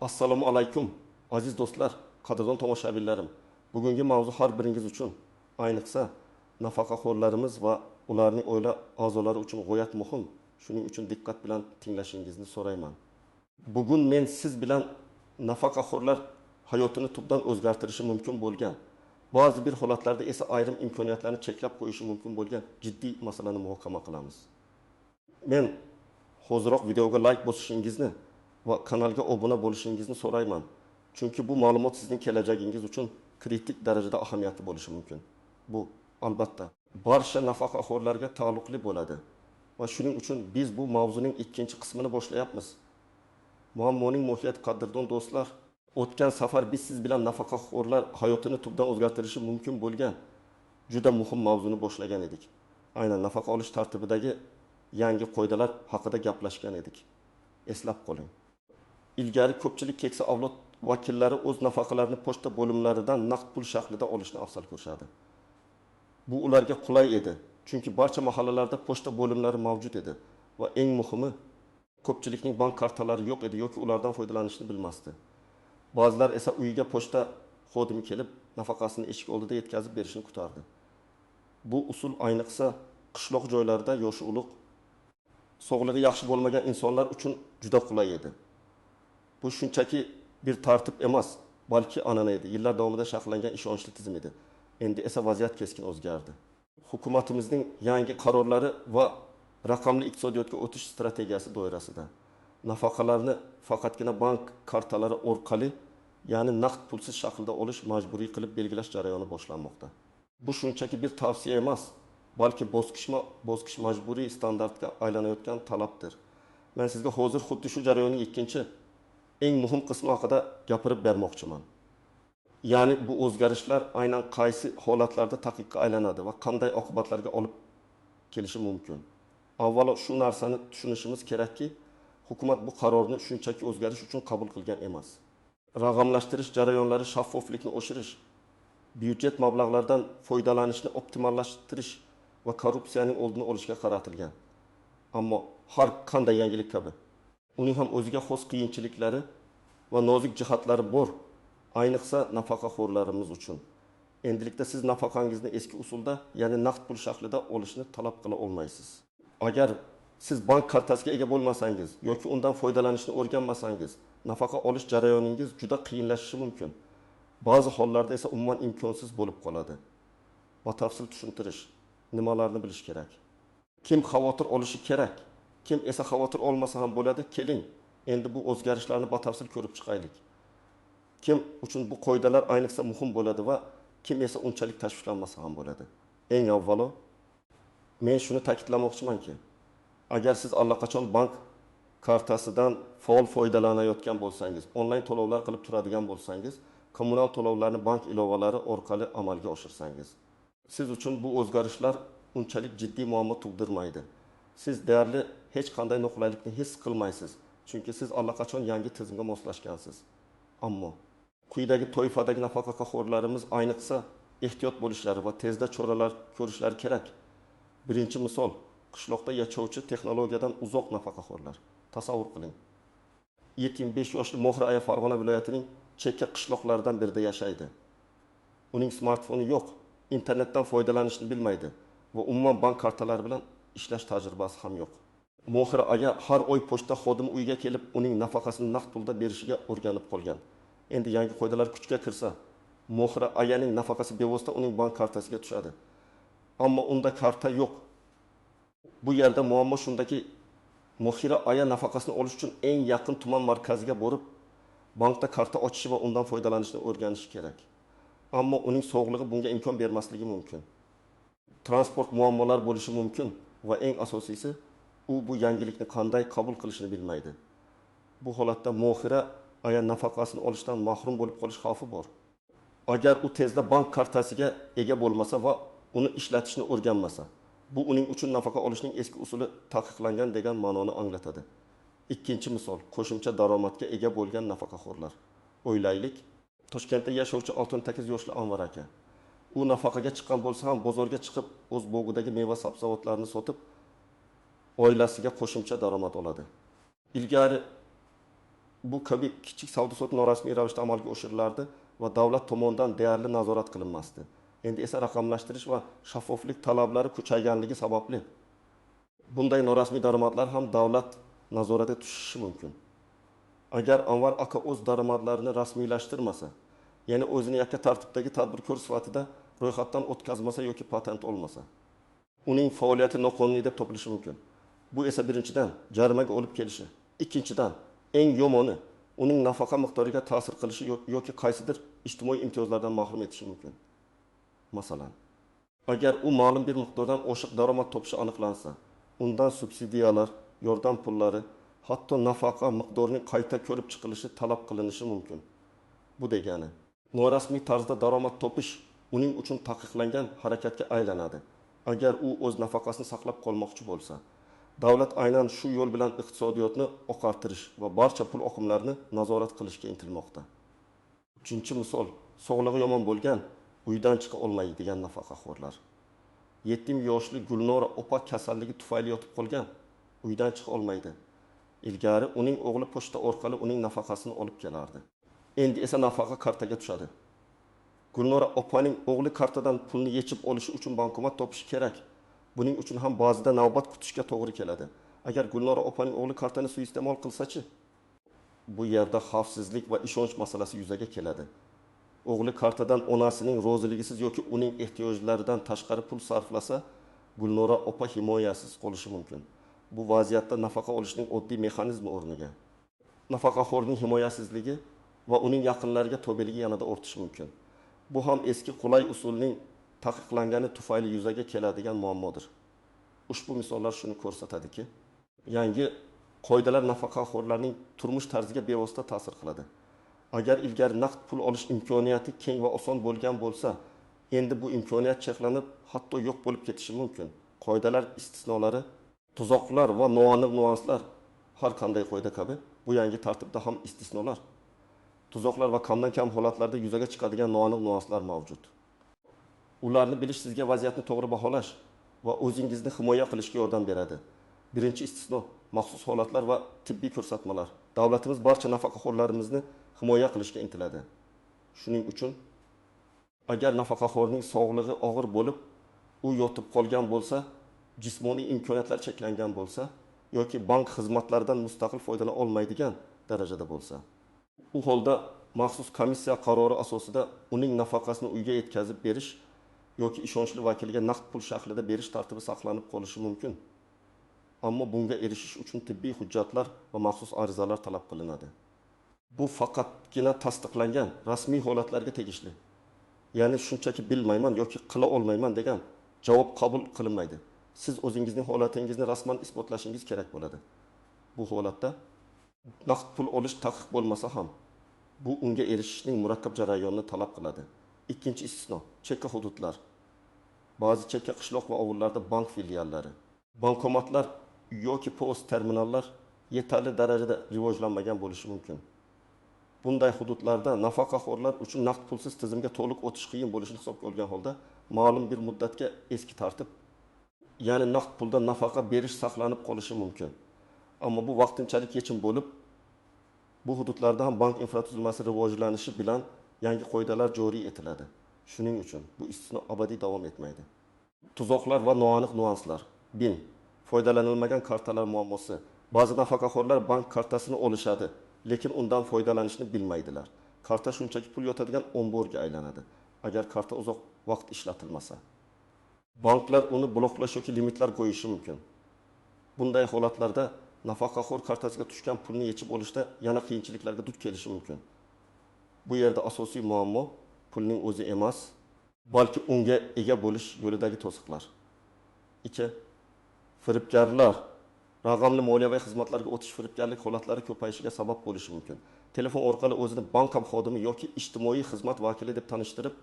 Assalomu alaykum, aziz do'stlar, qadrdon tomoshabinlarim. Bugungi mavzu har biringiz uchun, ayniqsa nafaqaxo'rlarimiz va ularning oila a'zolari uchun g'oyat muhim. Shuning uchun diqqat bilan tinglashingizni so'rayman. Bugun men siz bilan nafaqaxo'rlar hayotini tubdan o'zgartirishi mumkin bo'lgan, ba'zi bir holatlarda esa ayrim imkoniyatlarni cheklab qo'yishi mumkin bo'lgan jiddiy masalani muhokama qilamiz. Men hoziroq videoga like bosishingizni va kanalga obuna bo'lishingizni so'rayman. Chunki bu ma'lumot sizning kelajagingiz uchun kritik darajada ahamiyatli bo'lishi mumkin. Bu albatta barcha nafaqaxo'rlarga taalluqli bo'ladi. Va shuning uchun biz bu mavzuning ikkinchi qismini boshlayapmiz. Muammoning mohiyati qadrdon do'stlar, o'tgan safar biz siz bilan nafaqaxo'rlar hayotini tubdan o'zgartirishi mumkin bo'lgan juda muhim mavzuni boshlagan edik. Aynan nafaqa olish tartibidagi yangi qoidalar haqida gaplashgan edik. Eslab qoling. Ilgari ko'pchilik keksa avlod vakillari o'z nafaqalarini pochta bo'limlaridan naqd pul shaklida olishni afzal ko'rishadi. Bu ularga qulay edi, chunki barcha mahallalarda pochta bo'limlari mavjud edi va eng muhimi, ko'pchilikning bank kartalari yo'q edi yoki ulardan foydalanishni bilmasdi. Ba'zilar esa uyiga pochta xodimi kelib, nafaqasini eshik oldida yetkazib berishini kutardi. Bu usul ayniqsa qishloq joylarda yoshi ulug', sog'lig'i yaxshi bo'lmagan insonlar uchun juda qulay edi. Bu shunchaki bir tartib emas, balki an'ana edi. Yillar davomida shakllangan ishonchli tizim edi. Endi esa vaziyat keskin o'zgardi. Hukumatimizning yangi qarorlari va raqamli iqtisodiyotga o'tish strategiyasi doirasida nafaqalarni faqatgina bank kartalari orqali, ya'ni naqd pulsiz shaklda olish majburiy qilib belgilash jarayoni boshlanmoqda. Bu shunchaki bir tavsiya emas, balki bosqichma-bosqich majburiy standartga aylanayotgan talabdir. Men sizga hozir xuddi shu jarayonning ikkinchi eng muhim qismi haqida gapirib bermoqchiman. Ya'ni bu o'zgarishlar aynan qaysi holatlarda taqiqqa aylanadi va qanday oqibatlarga olib kelishi mumkin. Avvalo shu narsani tushunishimiz kerakki, hukumat bu qarorni shunchaki o'zgarish uchun qabul qilgan emas. Raqamlashtirish jarayonlari shaffoflikni oshirish, byudjet mablag'laridan foydalanishni optimallashtirish va korrupsiyaning oldini olishga qaratilgan. Ammo har qanday yangilik kabi uning ham o'ziga xos qiyinchiliklari va nozik jihatlari bor, ayniqsa nafaqaxo'rlarimiz uchun. Endilikda siz nafaqangizni eski usulda, ya'ni naqd pul shaklida olishni talab qila olmaysiz. Agar siz bank kartasiga ega bo'lmasangiz yoki undan foydalanishni o'rganmasangiz, nafaqa olish jarayoningiz juda qiyinlashishi mumkin. Ba'zi hollarda esa umuman imkonsiz bo'lib qoladi. Batafsil tushuntirish, nimalarni bilish kerak? Kim xavotir olishi kerak? Kim esa xavotir olmasa ham bo'ladi? Keling, endi bu o'zgarishlarni batafsil ko'rib chiqaylik. Kim uchun bu qoidalar ayniqsa muhim bo'ladi va kim esa unchalik tashvishlanmasa ham bo'ladi? Eng avvalo, men shuni ta'kidlamoqchimanki, agar siz allaqachon bank kartasidan faol foydalanayotgan bo'lsangiz, onlayn to'lovlar qilib turadigan bo'lsangiz, kommunal to'lovlarni bank ilovalari orqali amalga oshirsangiz, siz uchun bu o'zgarishlar unchalik jiddiy muammo tug'dirmaydi. Siz deyarli hech qanday noqulaylikni his qilmaysiz, chunki siz allaqachon yangi tizimga moslashgansiz. Ammo quyidagi toifadagi nafaqaxo'rlarimiz ayniqsa ehtiyot bo'lishlari va tezda choralar ko'rishlari kerak. Birinchi misol, qishloqda yashovchi texnologiyadan uzoq nafaqaxo'rlar. Tasavvur qiling. 25 yoshli Mohira aya Farg'ona viloyatining chekka qishloqlaridan birida yashaydi. Uning smartfoni yo'q, internetdan foydalanishni bilmaydi va umuman bank kartalari bilan ishlash tajribasi ham yo'q. Mohira aya har oy pochta xodimi uyiga kelib, uning nafaqasini naqd pulda berishiga o'rganib qolgan. Endi yangi qoidalar kuchga kirsa, Mohira ayaning nafaqasi bevosita uning bank kartasiga tushadi. Ammo unda karta yo'q. Bu yerda muammo shundaki, Mohira aya nafaqasini olish uchun eng yaqin tuman markaziga borib, bankda karta ochishi va undan foydalanishni o'rganishi kerak. Ammo uning sog'lig'i bunga imkon bermasligi mumkin. Transport muammolar bo'lishi mumkin va eng asosiysi, u bu yangilikni qanday qabul qilishni bilmaydi. Bu holatda Mohira aya nafaqasini olishdan mahrum bo'lib qolish xavfi bor. Agar u tezda bank kartasiga ega bo'lmasa va uni ishlatishni o'rganmasa, bu uning uchun nafaqa olishning eski usuli taqiqlangan degan ma'noni anglatadi. Ikkinchi misol, qo'shimcha daromadga ega bo'lgan nafaqaxo'rlar. O'ylaylik, Toshkentda yashovchi 68 yoshli Anvar aka. U nafaqaga chiqqan bo'lsa ham bozorga chiqib, o'z bog'idagi meva-sabzavotlarni sotib, oilasiga qo'shimcha daromad oladi. Ilgari bu kabi kichik savdo-sotiq norasmiy ravishda amalga oshirilardi va davlat tomonidan deyarli nazorat qilinmasdi. Endi esa raqamlashtirish va shaffoflik talablari kuchayganligi sababli bunday norasmiy daromadlar ham davlat nazoratiga tushishi mumkin. Agar Anvar aka o'z daromadlarini rasmiylashtirmasa, ya'ni o'zini yakka tartibdagi tadbirkor sifatida ro'yxatdan o'tkazmasa yoki patent olmasa, uning faoliyati noqonuniy deb topilishi mumkin. Bu esa birinchidan jarimaga olib kelishi, ikkinchidan eng yomoni uning nafaqa miqdoriga ta'sir qilishi yoki qaysidir ijtimoiy imtiyozlardan mahrum etishi mumkin. Masalan, agar u ma'lum bir miqdordan oshiq daromad topishi aniqlansa, undan subsidiyalar, yordam pullari, hatto nafaqa miqdorining qayta ko'rib chiqilishi talab qilinishi mumkin. Bu degani, norasmiy tarzda daromad topish uning uchun taqiqlangan harakatga aylanadi. Agar u o'z nafaqasini saqlab qolmoqchi bo'lsa, davlat aynan shu yo'l bilan iqtisodiyotni oqartirish va barcha pul oqimlarini nazorat qilishga intilmoqda. Uchinchi misol, sog'lig'i yomon bo'lgan, uydan chiqa olmaydigan nafaqaxo'rlar. 7 yoshli Gulnora opa kasalligi tufayli yotib qolgan, uydan chiqa olmaydi. Ilgari uning o'g'li pochta orqali uning nafaqasini olib kelardi. Endi esa nafaqa kartaga tushadi. Gulnora opaning o'g'li kartadan pulni yechib olishi uchun bankomat topishi kerak. Buning uchun ham ba'zida navbat kutishga to'g'ri keladi. Agar Gulnora opaning o'g'li kartani suiiste'mol qilsa-chi? Bu yerda xavfsizlik va ishonch masalasi yuzaga keladi. O'g'li kartadan onasining roziligisiz yoki uning ehtiyojlaridan tashqari pul sarflasa, Gulnora opa himoyasiz qolishi mumkin. Bu vaziyatda nafaqa olishning oddiy mexanizmi o'rniga nafaqaxo'rning himoyasizligi va uning yaqinlariga to'beligi yanada ortishi mumkin. Bu ham eski qulay usulning taqiqlangani tufayli yuzaga keladigan muammodir. Ushbu misollar shuni ko'rsatadiki, yangi qoidalar nafaqaxo'rlarning turmush tarziga bevosita ta'sir qiladi. Agar ilgari naqd pul olish imkoniyati keng va oson bo'lgan bo'lsa, endi bu imkoniyat cheklanib, hatto yo'q bo'lib ketishi mumkin. Qoidalar istisnolari, tuzoqlar va noaniq nuanslar har qanday qoida kabi bu yangi tartibda ham istisnolar. Tuzoqlar va kamdan kam holatlarda yuzaga chiqadigan noaniq nuanslar mavjud. Ularni bilish sizga vaziyatni to'g'ri baholash va o'zingizni himoya qilishga yordam beradi. Birinchi istisno maxsus holatlar va tibbiy ko'rsatmalar. Davlatimiz barcha nafaqaxo'rlarimizni himoya qilishga intiladi. Shuning uchun agar nafaqaxo'rning sog'lig'i og'ir bo'lib, u yotib qolgan bo'lsa, jismoniy imkoniyatlar cheklangan bo'lsa yoki bank xizmatlaridan mustaqil foydalana olmaydigan darajada bo'lsa, u holda maxsus komissiya qarori asosida uning nafaqasini uyga yetkazib berish yoki ishonchli vakilga naqd pul shaklida berish tartibi saqlanib qolishi mumkin. Ammo bunga erishish uchun tibbiy hujjatlar va maxsus arizalar talab qilinadi. Bu faqatgina tasdiqlangan rasmiy holatlarga tegishli. Ya'ni shunchaki bilmayman yoki qila olmayman degan javob qabul qilinmaydi. Siz o'zingizning holatingizni rasman isbotlashingiz kerak bo'ladi. Bu holatda naqd pul olish taqiq bo'lmasa ham, bu unga erishishning murakkab jarayonini talab qiladi. Ikkinchi istisno, chekka hududlar. Ba'zi chekka qishloq va ovullarda bank filiallari, bankomatlar yoki POS terminallar yetarli darajada rivojlanmagan bo'lishi mumkin. Bunday hududlarda nafaqaxo'rlar uchun naqd pulsiz tizimga to'liq o'tish qiyin bo'lishini hisobga olgan holda, ma'lum bir muddatga eski tartib, ya'ni naqd pulda nafaqa berish saqlanib qolishi mumkin. Ammo bu vaqtinchalik yechim bo'lib, bu hududlarda ham bank infratuzilmasi rivojlanishi bilan yangi qoidalar joriy etiladi. Shuning uchun bu istisno abadiy davom etmaydi. Tuzoqlar va noaniq nuanslar. Bin, foydalanilmagan kartalar muammosi. Ba'zi nafaqaxo'rlar bank kartasini olishadi, lekin undan foydalanishni bilmaydilar. Karta shunchaki pul yotadigan omborga aylanadi, agar karta uzoq vaqt ishlatilmasa. Banklar uni bloklash yoki limitlar qo'yishi mumkin. Bunday holatlarda nafaqaxo'r kartasiga tushgan pulni yechib olishda yana qiyinchiliklarga duch kelishi mumkin. Bu yerda asosiy muammo pulning o'zi emas, balki unga ega bo'lish yo'lidagi to'siqlar. 2. Firibgarlar. Raqamli moliyaviy xizmatlarga o'tish firibgarlik holatlari ko'payishiga sabab bo'lishi mumkin. Telefon orqali o'zini bank xodimi yoki ijtimoiy xizmat vakili deb tanishtirib,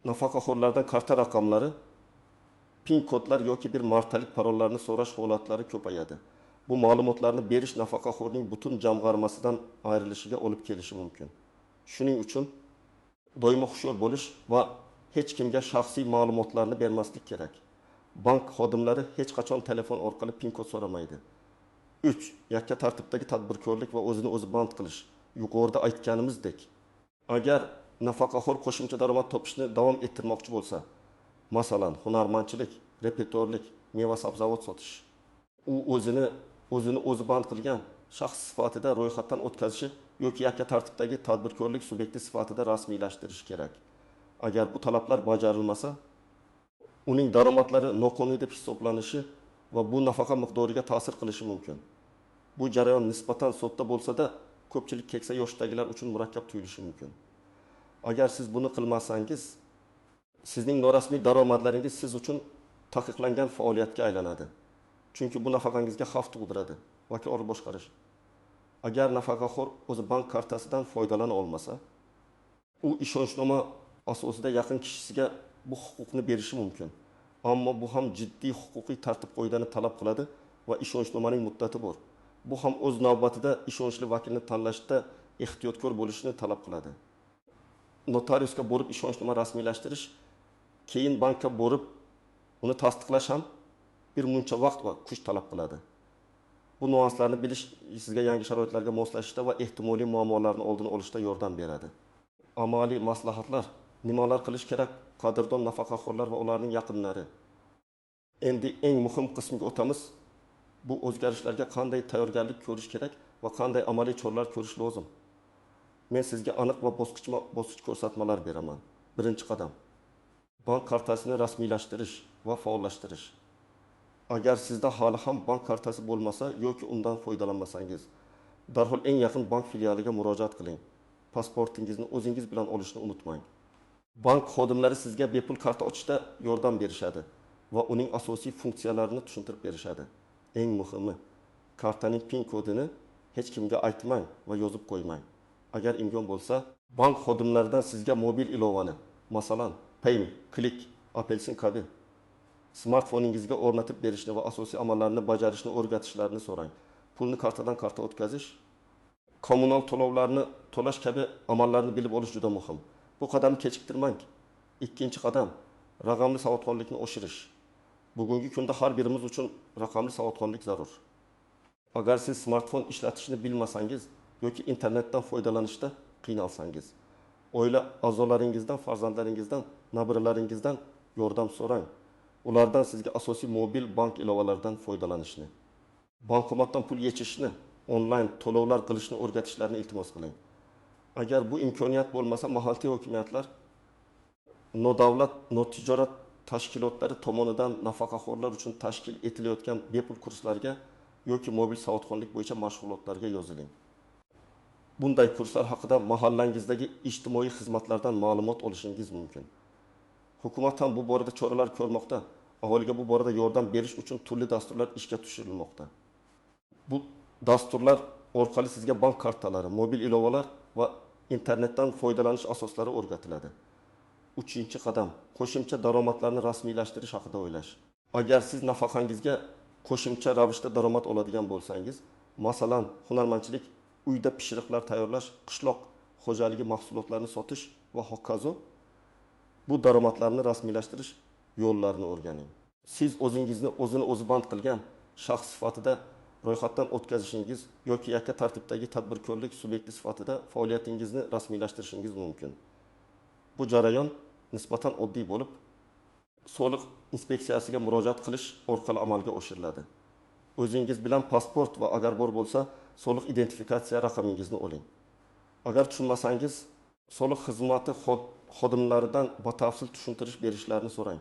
nafaqaxo'rlardan karta raqamlari, PIN kodlar yoki bir martalik parollarni so'rash holatlari ko'payadi. Bu ma'lumotlarni berish nafaqaxo'rning butun jamg'armasidan ayrilishiga olib kelishi mumkin. Shuning uchun doimo hushyor bo'lish va hech kimga shaxsiy ma'lumotlarni bermaslik kerak. Bank xodimlari hech qachon telefon orqali PIN kod so'ramaydi. 3. Yakka tartibdagi tadbirkorlik va o'zini o'zi band qilish. Yuqorida aytganimizdek, agar nafaqaxo'r qo'shimcha daromad topishni davom ettirmoqchi bo'lsa, masalan, hunarmandchilik, repertoarlik, meva-sabzavot sotish, u o'zini o'zi band qilgan shaxs sifatida ro'yxatdan o'tkazishi yoki yakka tartibdagi tadbirkorlik subyekti sifatida rasmiylashtirish kerak. Agar bu talablar bajarilmasa, uning daromadlari noqonuniy deb hisoblanishi va bu nafaqa miqdoriga ta'sir qilishi mumkin. Bu jarayon nisbatan sodda bo'lsa-da, ko'pchilik keksa yoshdagilar uchun murakkab tuyulishi mumkin. Agar siz buni qilmasangiz, sizning norasmiy daromadlaringiz siz uchun taqiqlangan faoliyatga aylanadi. Chunki bu nafaqangizga xavf tug'diradi. Vakolat boshqarish. Agar nafaqaxo'r o'zi bank kartasidan foydalana olmasa, u ishonchnoma asosida yaqin kishisiga bu huquqni berishi mumkin. Ammo bu ham jiddiy huquqiy tartib-qoidani talab qiladi va ishonchnomaning muddati bor. Bu ham o'z navbatida ishonchli vakilni tanlashda ehtiyotkor bo'lishni talab qiladi. Notariusga borib ishonchnoma rasmiylashtirish, keyin bankka borib uni tasdiqlash ham bir muncha vaqt va kuch talab qiladi. Bu nuanslarni bilish sizga yangi sharoitlarga moslashishda va ehtimoliy muammolarni oldini olishda yordam beradi. Amaliy maslahatlar: nimalar qilish kerak qadrdon nafaqaxo'rlar va ularning yaqinlari? Endi eng muhim qismiga o'tamiz. Bu o'zgarishlarga qanday tayyorgarlik ko'rish kerak va qanday amaliy choralar ko'rish lozim? Men sizga aniq va bosqichma-bosqich ko'rsatmalar beraman. Birinchi qadam: bank kartasini rasmiylashtirish va faollashtirish. Agar sizda hali ham bank kartasi bo'lmasa yoki undan foydalanmasangiz, darhol eng yaqin bank filialiga murojaat qiling. Pasportingizni o'zingiz bilan olishni unutmang. Bank xodimlari sizga bepul karta ochishda yordam berishadi va uning asosiy funksiyalarini tushuntirib berishadi. Eng muhimi, kartaning PIN kodini hech kimga aytmang va yozib qo'ymang. Agar imkon bo'lsa, bank xodimlaridan sizga mobil ilovani, masalan, Payme, Click, Apelsin kabi smartfoningizga o'rnatib berishni va asosiy amallarni bajarishni o'rgatishlarini so'rang. Pulni kartadan karta o'tkazish, kommunal to'lovlarni to'lash kabi amallarni bilib olish juda muhim. Bu qadamni kechiktirmang. Ikkinchi qadam: raqamli savodxonlikni oshirish. Bugungi kunda har birimiz uchun raqamli savodxonlik zarur. Agar siz smartfon ishlatishni bilmasangiz yoki internetdan foydalanishda qiynalsangiz, oila a'zolaringizdan, farzandlaringizdan, nabiralaringizdan yordam so'rang. Ulardan sizga asosiy mobil bank ilovalaridan foydalanishni, bankomatdan pul yechishni, onlayn to'lovlar qilishni o'rgatishlarini iltimos qiling. Agar bu imkoniyat bo'lmasa, mahalliy hokimiyatlar nodavlat, notijorat tashkilotlari tomonidan nafaqaxo'rlar uchun tashkil etilayotgan bepul kurslarga yoki mobil savodxonlik bo'yicha mashg'ulotlarga yoziling. Bunday kurslar haqida mahallangizdagi ijtimoiy xizmatlardan ma'lumot olishingiz mumkin. Hukumat ham bu borada choralar ko'rmoqda. Aholiga bu borada yordam berish uchun turli dasturlar ishga tushirilmoqda. Bu dasturlar orqali sizga bank kartalari, mobil ilovalar va internetdan foydalanish asoslari o'rgatiladi. Uchinchi qadam: qo'shimcha daromadlarni rasmiylashtirish haqida o'ylash. Agar siz nafaqangizga qo'shimcha ravishda daromad oladigan bo'lsangiz, masalan, hunarmandchilik, uyda pishiriqlar tayyorlash, qishloq xo'jaligi mahsulotlarini sotish va hokazo, bu daromadlarni rasmiylashtirish yo'llarini o'rganing. Siz o'zingizni o'zini o'zi band qilgan shaxs sifatida ro'yxatdan o'tkazishingiz yoki yakka tartibdagi tadbirkorlik subyekti sifatida faoliyatingizni rasmiylashtirishingiz mumkin. Bu jarayon nisbatan oddiy bo'lib, soliq inspeksiyasiga murojaat qilish orqali amalga oshiriladi. O'zingiz bilan pasport va agar bor bo'lsa, soliq identifikatsiya raqamingizni oling. Agar tushunmasangiz, soliq xizmati xodimlaridan batafsil tushuntirish berishlarini so'rang.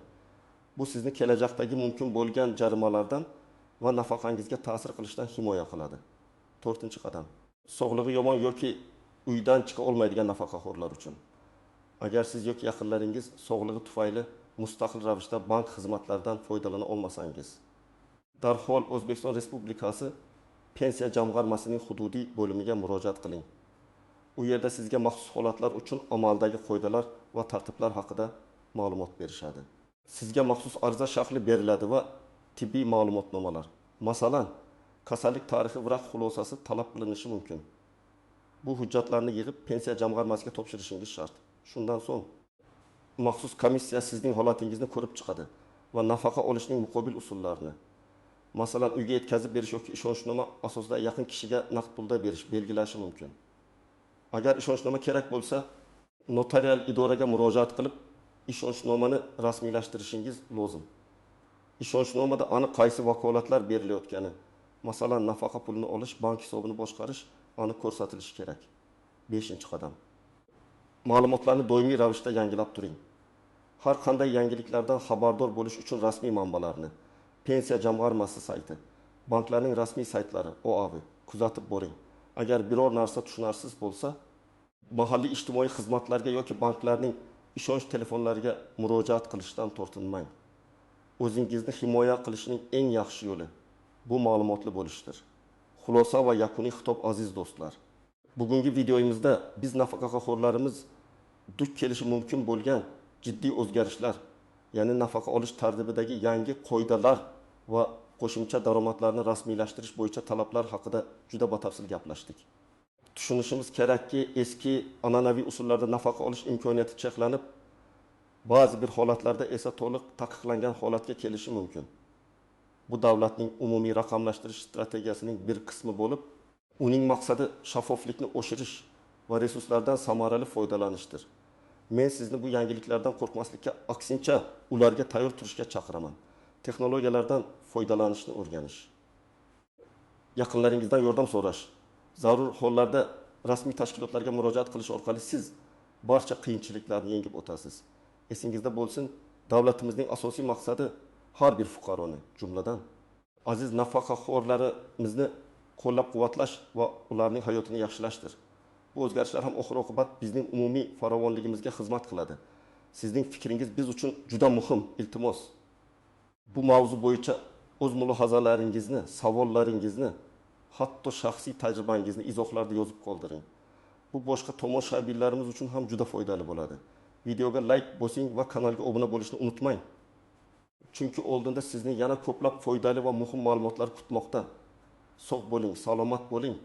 Bu sizni kelajakdagi mumkin bo'lgan jarimalardan va nafaqangizga ta'sir qilishdan himoya qiladi. 4-qadam: sog'lig'i yomon yoki uydan chiqa olmaydigan nafaqaxo'rlar uchun. Agar siz yoki yaqinlaringiz sog'lig'i tufayli mustaqil ravishda bank xizmatlaridan foydalana olmasangiz, darhol O'zbekiston Respublikasi Pensiya jamg'armasining hududiy bo'limiga murojaat qiling. U yerda sizga maxsus holatlar uchun amaldagi qoidalar va tartiblar haqida ma'lumot berishadi. Sizga maxsus ariza shakli beriladi va tibbiy ma'lumotnomalar, masalan, kasallik tarixi varaq xulosasi talab qilinishi mumkin. Bu hujjatlarni yig'ib pensiya jamg'armasiga topshirishingiz shart. Shundan so'ng maxsus komissiya sizning holatingizni ko'rib chiqadi va nafaqa olishning muqobil usullarini, Masalan, uyga yetkazib berish yoki ishonchnoma asosida yaqin kishiga naqd pulda berish belgilashi mumkin. Agar ishonchnoma kerak bo'lsa, notarial idoraga murojaat qilib, ishonchnomani rasmiylashtirishingiz lozim. Ishonchnomada aniq qaysi vakolatlar berilayotgani, masalan, nafaqa pulini olish, bank hisobini boshqarish aniq ko'rsatilishi kerak. 5-qadam. Ma'lumotlarni doimiy ravishda yangilab turing. Har qanday yangiliklardan xabardor bo'lish uchun rasmiy manbalarni, pensiya jamg'armasi sayti, banklarning rasmiy saytlari, OAV kuzatib boring. Agar biror narsa tushunarsiz bo'lsa, mahalliy ijtimoiy xizmatlarga yoki banklarning ishonch telefonlariga murojaat qilishdan tortinmang. O'zingizni himoya qilishning eng yaxshi yo'li bu ma'lumotli bo'lishdir. Xulosa va yakuniy xitob aziz do'stlar. Bugungi videomizda biz nafaqaxo'rlarimiz duch kelishi mumkin bo'lgan jiddiy o'zgarishlar, ya'ni nafaqa olish tartibidagi yangi qoidalar va qo'shimcha daromadlarni rasmiylashtirish bo'yicha talablar haqida juda batafsil gaplashdik. Tushunishimiz kerakki, eski an'anaviy usullarda nafaqa olish imkoniyati cheklanib, ba'zi bir holatlarda esa to'liq taqiqlangan holatga kelishi mumkin. Bu davlatning umumiy raqamlashtirish strategiyasining bir qismi bo'lib, uning maqsadi shaffoflikni oshirish va resurslardan samarali foydalanishdir. Men sizni bu yangiliklardan qo'rqmaslikka, aksincha ularga tayyor turishga chaqiraman. Texnologiyalardan foydalanishni o'rganish. Yaqinlaringizdan yordam so'rash. Zarur hollarda rasmiy tashkilotlarga murojaat qilish orqali siz barcha qiyinchiliklarni yengib o'tasiz. Esingizda bo'lsin, davlatimizning asosiy maqsadi har bir fuqaroni, jumladan aziz nafaqaxo'rlarimizni qo'llab-quvvatlash va ularning hayotini yaxshilashdir. Bu o'zgarishlar ham oxir-oqibat bizning umumiy farovonligimizga xizmat qiladi. Sizning fikringiz biz uchun juda muhim, iltimos. Bu mavzu bo'yicha o'z mulohazalaringizni, savollaringizni, hatto shaxsiy tajribangizni izohlarda yozib qoldiring. Bu boshqa tomoshabinlarimiz uchun ham juda foydali bo'ladi. Videoga like bosing va kanalga obuna bo'lishni unutmang. Chunki oldinda sizni yana ko'plab foydali va muhim ma'lumotlar kutmoqda. Sog' bo'ling, salomat bo'ling.